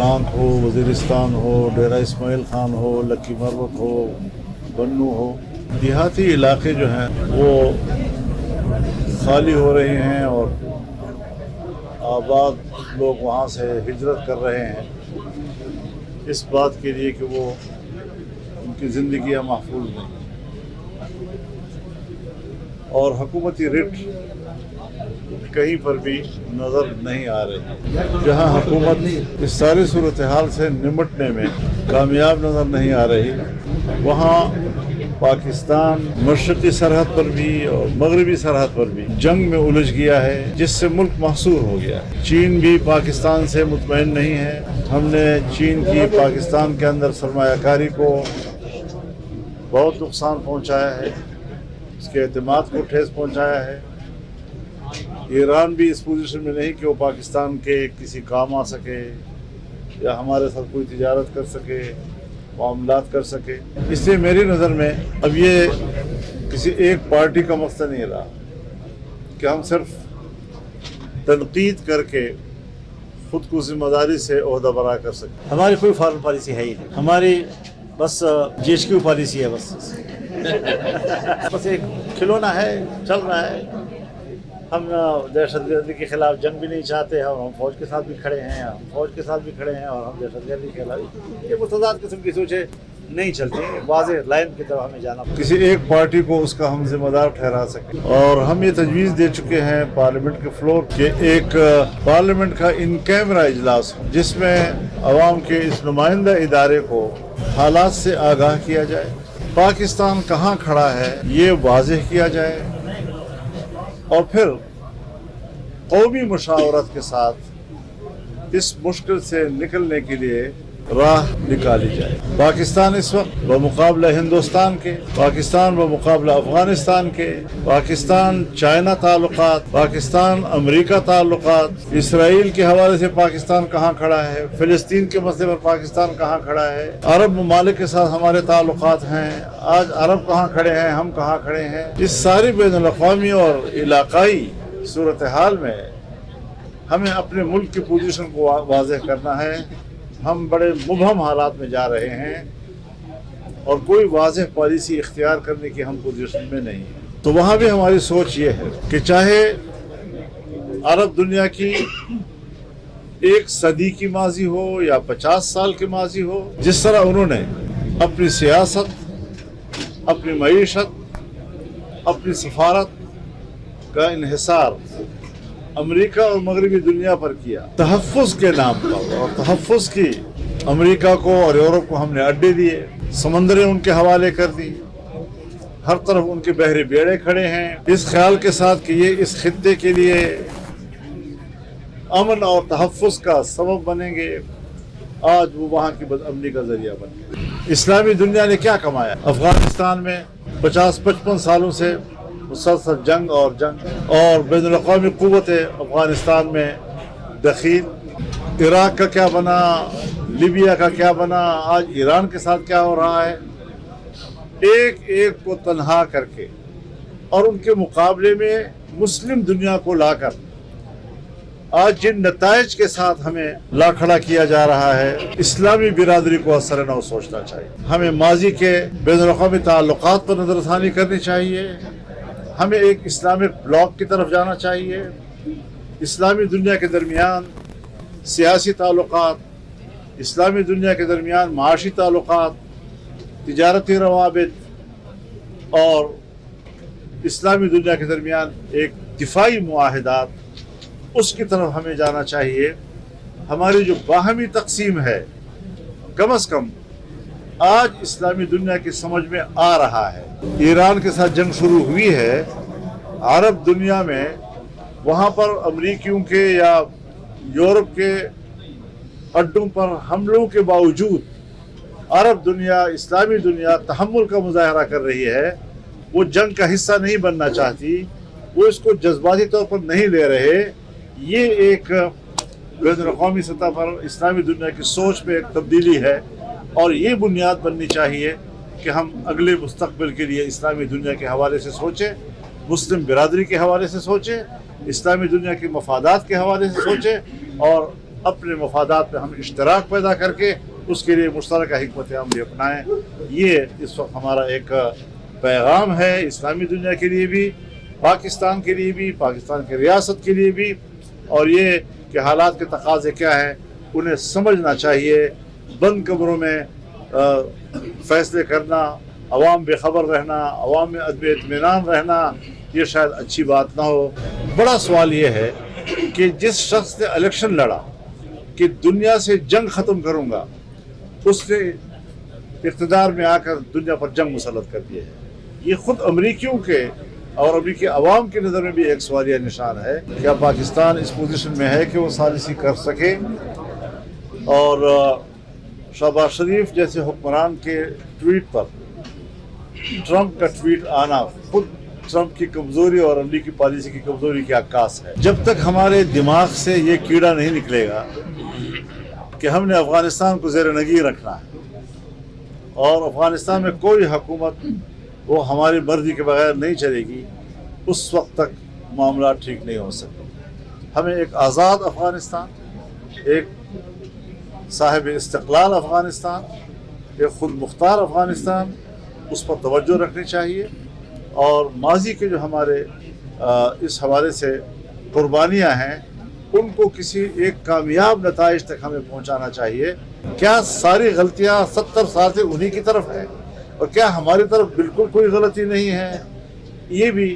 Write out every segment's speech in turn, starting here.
ٹانک ہو، وزیرستان ہو، ڈیرہ اسماعیل خان ہو، لکی مروت ہو، بنو ہو، دیہاتی علاقے جو ہیں وہ خالی ہو رہے ہیں اور آباد لوگ وہاں سے ہجرت کر رہے ہیں اس بات کے لیے کہ وہ ان کی زندگیاں محفوظ نہیں، اور حکومتی رٹ کہیں پر بھی نظر نہیں آ رہی۔ جہاں حکومت اس ساری صورتحال سے نمٹنے میں کامیاب نظر نہیں آ رہی، وہاں پاکستان مشرقی سرحد پر بھی اور مغربی سرحد پر بھی جنگ میں الجھ گیا ہے، جس سے ملک محصور ہو گیا ہے۔ چین بھی پاکستان سے مطمئن نہیں ہے۔ ہم نے چین کی پاکستان کے اندر سرمایہ کاری کو بہت نقصان پہنچایا ہے، اس کے اعتماد کو ٹھیس پہنچایا ہے۔ ایران بھی اس پوزیشن میں نہیں کہ وہ پاکستان کے کسی کام آ سکے یا ہمارے ساتھ کوئی تجارت کر سکے، معاملات کر سکے۔ اس لیے میری نظر میں اب یہ کسی ایک پارٹی کا مسئلہ نہیں رہا کہ ہم صرف تنقید کر کے خود کو ذمہ داری سے عہدہ برا کر سکیں۔ ہماری کوئی فارن پالیسی ہے ہی نہیں، ہماری بس جی ایچ کیو پالیسی ہے، بس ایک کھلونا ہے، چل رہا ہے۔ ہم دہشت گردی کے خلاف جنگ بھی نہیں چاہتے اور ہم فوج کے ساتھ بھی کھڑے ہیں، ہم فوج کے ساتھ بھی کھڑے ہیں اور ہم دہشت گردی کے خلاف۔ یہ متضاد قسم کی سوچیں نہیں چلتی، واضح لائن کی طرف ہمیں جانا پڑتا ہے۔ کسی ایک پارٹی کو اس کا ہم ذمہ دار ٹھہرا سکیں، اور ہم یہ تجویز دے چکے ہیں پارلیمنٹ کے فلور کہ ایک پارلیمنٹ کا ان کیمرہ اجلاس ہو جس میں عوام کے اس نمائندہ ادارے کو حالات سے آگاہ کیا جائے، پاکستان کہاں کھڑا ہے یہ واضح کیا جائے، اور پھر قومی مشاورت کے ساتھ اس مشکل سے نکلنے کے لیے راہ نکالی جائے۔ پاکستان اس وقت بمقابلہ ہندوستان کے، پاکستان بمقابلہ افغانستان کے، پاکستان چائنا تعلقات، پاکستان امریکہ تعلقات، اسرائیل کے حوالے سے پاکستان کہاں کھڑا ہے، فلسطین کے مسئلے پر پاکستان کہاں کھڑا ہے، عرب ممالک کے ساتھ ہمارے تعلقات ہیں، آج عرب کہاں کھڑے ہیں، ہم کہاں کھڑے ہیں۔ اس ساری بین الاقوامی اور علاقائی صورتحال میں ہمیں اپنے ملک کی پوزیشن کو واضح کرنا ہے۔ ہم بڑے مبہم حالات میں جا رہے ہیں اور کوئی واضح پالیسی اختیار کرنے کی ہم پوزیشن میں نہیں ہیں۔ تو وہاں بھی ہماری سوچ یہ ہے کہ چاہے عرب دنیا کی ایک صدی کی ماضی ہو یا 50 سال کی ماضی ہو، جس طرح انہوں نے اپنی سیاست، اپنی معیشت، اپنی سفارت کا انحصار امریکہ اور مغربی دنیا پر کیا تحفظ کے نام پر، اور تحفظ کی امریکہ کو اور یورپ کو ہم نے اڈے دیے، سمندریں ان کے حوالے کر دی، ہر طرف ان کے بحری بیڑے کھڑے ہیں، اس خیال کے ساتھ کہ یہ اس خطے کے لیے امن اور تحفظ کا سبب بنیں گے۔ آج وہ وہاں کی بدامنی کا ذریعہ بن گئے۔ اسلامی دنیا نے کیا کمایا؟ افغانستان میں 50-55 سالوں سے مسلسل جنگ اور بین الاقوامی قوتیں افغانستان میں دخیل۔ عراق کا کیا بنا، لیبیا کا کیا بنا، آج ایران کے ساتھ کیا ہو رہا ہے۔ ایک ایک کو تنہا کر کے اور ان کے مقابلے میں مسلم دنیا کو لا کر آج جن نتائج کے ساتھ ہمیں لا کھڑا کیا جا رہا ہے، اسلامی برادری کو اثر نو سوچنا چاہیے۔ ہمیں ماضی کے بین الاقوامی تعلقات پر نظر ثانی کرنی چاہیے، ہمیں ایک اسلامک بلاک کی طرف جانا چاہیے۔ اسلامی دنیا کے درمیان سیاسی تعلقات، اسلامی دنیا کے درمیان معاشی تعلقات، تجارتی روابط اور اسلامی دنیا کے درمیان ایک دفاعی معاہدات، اس کی طرف ہمیں جانا چاہیے۔ ہماری جو باہمی تقسیم ہے کم از کم آج اسلامی دنیا کی سمجھ میں آ رہا ہے۔ ایران کے ساتھ جنگ شروع ہوئی ہے، عرب دنیا میں وہاں پر امریکیوں کے یا یورپ کے اڈوں پر حملوں کے باوجود عرب دنیا، اسلامی دنیا تحمل کا مظاہرہ کر رہی ہے۔ وہ جنگ کا حصہ نہیں بننا چاہتی، وہ اس کو جذباتی طور پر نہیں لے رہے۔ یہ ایک بین الاقوامی سطح پر اسلامی دنیا کی سوچ میں ایک تبدیلی ہے، اور یہ بنیاد بننی چاہیے کہ ہم اگلے مستقبل کے لیے اسلامی دنیا کے حوالے سے سوچیں، مسلم برادری کے حوالے سے سوچیں، اسلامی دنیا کے مفادات کے حوالے سے سوچیں، اور अपने मफादात में हम इश्तराक पैदा करके उसके लिए मुश्तरका हिकमत अमली अपनाएं। ये इस वक्त हमारा एक पैगाम है इस्लामी दुनिया के लिए भी, पाकिस्तान के लिए भी, पाकिस्तान की रियासत के लिए भी, और ये कि हालात के तकाज़े क्या हैं उन्हें समझना चाहिए। बंद कमरों में फ़ैसले करना, अवाम बेखबर रहना, अवाम में अदब इत्मीनान रहना, ये शायद अच्छी बात ना हो। बड़ा सवाल ये है कि जिस शख्स ने इलेक्शन लड़ा कि दुनिया से जंग ख़त्म करूँगा, उसने इक़्तिदार में आकर दुनिया पर जंग मुसल्लत कर दिया है। ये ख़ुद अमरीकियों के और अमरीकी अवाम की नज़र में भी एक सवालिया निशान है। क्या पाकिस्तान इस पोजीशन में है कि वो सालिसी कर सके? और शहबाज शरीफ जैसे हुक्मरान के ट्वीट पर ट्रंप का ट्वीट आना खुद ट्रंप की कमज़ोरी और अमरीकी पॉलिसी की कमज़ोरी की अक्कास है। जब तक हमारे दिमाग से ये कीड़ा नहीं निकलेगा कि हमने अफ़गानिस्तान को ज़ेर नगीर रखना है और अफ़गानिस्तान में कोई हुकूमत वो हमारी मर्ज़ी के बगैर नहीं चलेगी, उस वक्त तक मामला ठीक नहीं हो सकते। हमें एक आज़ाद अफ़गानिस्तान, एक साहिब इस्तिक़लाल अफ़गानिस्तान, एक ख़ुद मुख्तार अफ़गानिस्तान, उस पर तवज्जो रखनी चाहिए। और माजी के जो हमारे इस हवाले से कुर्बानियाँ हैं उनको किसी एक कामयाब नताइज तक हमें पहुँचाना चाहिए। क्या सारी गलतियाँ 70 साल से उन्हीं की तरफ है और क्या हमारी तरफ बिल्कुल कोई गलती नहीं है? ये भी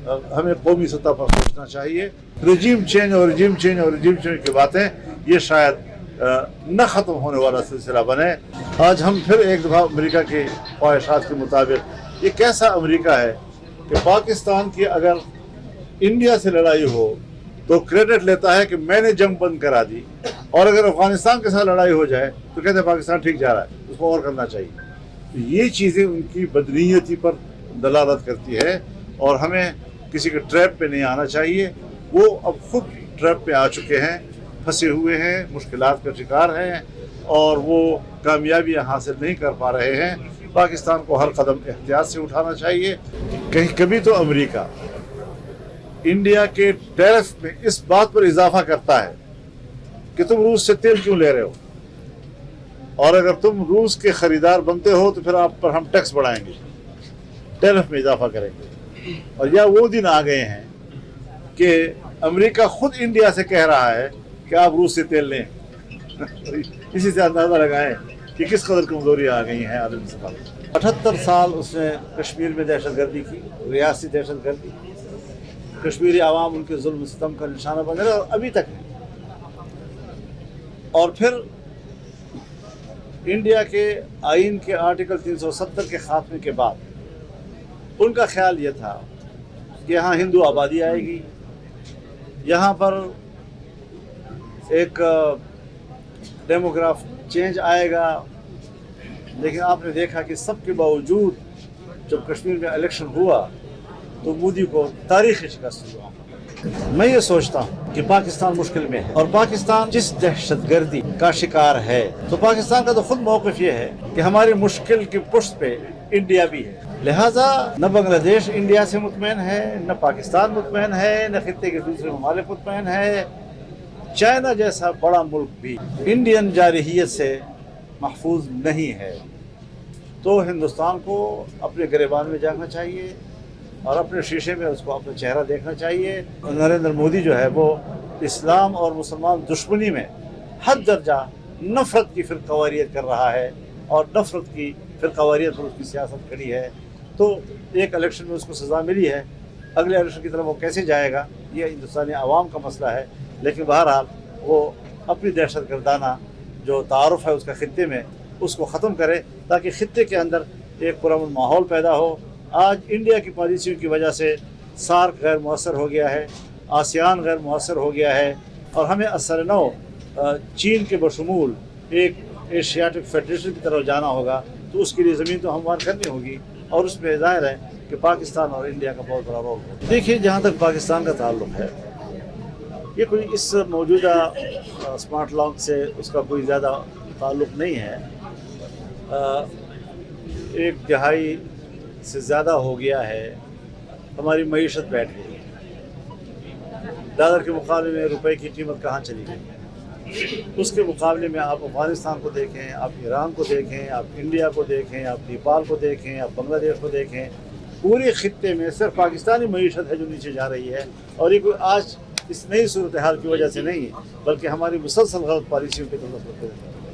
हमें कौमी सतह पर सोचना चाहिए। रजीम चेंज की बातें ये शायद न ख़त्म होने वाला सिलसिला बने। आज हम फिर एक दफ़ा अमेरिका की ख्वाहिशात के मुताबिक, ये कैसा अमेरिका है कि पाकिस्तान की अगर इंडिया से लड़ाई हो तो क्रेडिट लेता है कि मैंने जंग बंद करा दी, और अगर अफ़गानिस्तान के साथ लड़ाई हो जाए तो कहते हैं पाकिस्तान ठीक जा रहा है, उसको और करना चाहिए। तो ये चीज़ें उनकी बदनीयती पर दलालत करती है और हमें किसी के ट्रैप पे नहीं आना चाहिए। वो अब खुद ट्रैप पे आ चुके हैं, फंसे हुए हैं, मुश्किलात का शिकार हैं और वो कामयाबियाँ हासिल नहीं कर पा रहे हैं। पाकिस्तान को हर कदम एहतियात से उठाना चाहिए। कहीं कभी तो अमेरिका इंडिया के टैरिफ में इस बात पर इजाफा करता है कि तुम रूस से तेल क्यों ले रहे हो, और अगर तुम रूस के ख़रीदार बनते हो तो फिर आप पर हम टैक्स बढ़ाएंगे, टैरिफ में इजाफा करेंगे। और या वो दिन आ गए हैं कि अमेरिका खुद इंडिया से कह रहा है कि आप रूस से तेल लें। इसी से अंदाज़ा लगाएं कि किस कदर कमज़ोरी आ गई हैं आलमी सतह पर। 78 साल उसने कश्मीर में दहशतगर्दी की, रियासी दहशतगर्दी, कश्मीरी आवाम उनके जुल्म सितम का निशाना बने रहे और अभी तक है। और फिर इंडिया के आइन के आर्टिकल 370 के ख़ात्मे के बाद उनका ख्याल ये था कि यहाँ हिंदू आबादी आएगी, यहाँ पर एक डेमोग्राफ चेंज आएगा। लेकिन आपने देखा कि सबके बावजूद जब कश्मीर में इलेक्शन हुआ तो मोदी को तारीख़ी शिकस्त हुआ। मैं ये सोचता हूँ कि पाकिस्तान मुश्किल में है और पाकिस्तान जिस दहशतगर्दी का शिकार है, तो पाकिस्तान का तो खुद मौक़िफ़ ये है कि हमारी मुश्किल की पुष्ट पे इंडिया भी है। लिहाजा न बांग्लादेश इंडिया से मुतमईन है, न पाकिस्तान मुतमईन है, न खित्ते के दूसरे ममालिक मुतमईन है। चाइना जैसा बड़ा मुल्क भी इंडियन जारहियत से महफूज नहीं है। तो हिंदुस्तान को अपने गिरेबान में जाना चाहिए और अपने शीशे में उसको अपना चेहरा देखना चाहिए। नरेंद्र मोदी जो है वो इस्लाम और मुसलमान दुश्मनी में हद दर्जा नफ़रत की फ़िरक़ावारियत कर रहा है और नफ़रत की फ़िरक़ावारियत पर उसकी सियासत खड़ी है। तो एक इलेक्शन में उसको सज़ा मिली है, अगले इलेक्शन की तरफ वो कैसे जाएगा ये हिंदुस्तानी अवाम का मसला है। लेकिन बहरहाल वो अपनी दहशत गर्दाना जो तारुफ़ है उसका ख़ित्ते में, उसको ख़त्म करे ताकि ख़ित्ते के अंदर एक पुरअमन माहौल पैदा हो। आज इंडिया की पॉलिसियों की वजह से सार्क गैर मुअस्सर हो गया है, आसियान गैर मुअस्सर हो गया है और हमें असर नौ चीन के बशमूल एक एशियाटिक फेडरेशन की तरफ जाना होगा। तो उसके लिए ज़मीन तो हमवार करनी होगी और उसमें ज़ाहिर है कि पाकिस्तान और इंडिया का बहुत बड़ा रोल है। देखिए, जहाँ तक पाकिस्तान का ताल्लुक़ है, ये कोई इस मौजूदा स्मार्ट लॉन्ग से उसका कोई ज़्यादा ताल्लुक़ नहीं है। एक दिहाई से ज़्यादा हो गया है, हमारी मईशत बैठ गई। डॉलर के मुकाबले में रुपए की कीमत कहाँ चली गई? اس کے مقابلے میں آپ افغانستان کو دیکھیں، آپ ایران کو دیکھیں، آپ انڈیا کو دیکھیں، آپ نیپال کو دیکھیں، آپ بنگلہ دیش کو دیکھیں، پورے خطے میں صرف پاکستانی معیشت ہے جو نیچے جا رہی ہے، اور یہ کوئی آج اس نئی صورتحال کی وجہ سے نہیں ہے، بلکہ ہماری مسلسل غلط پالیسیوں کے طرف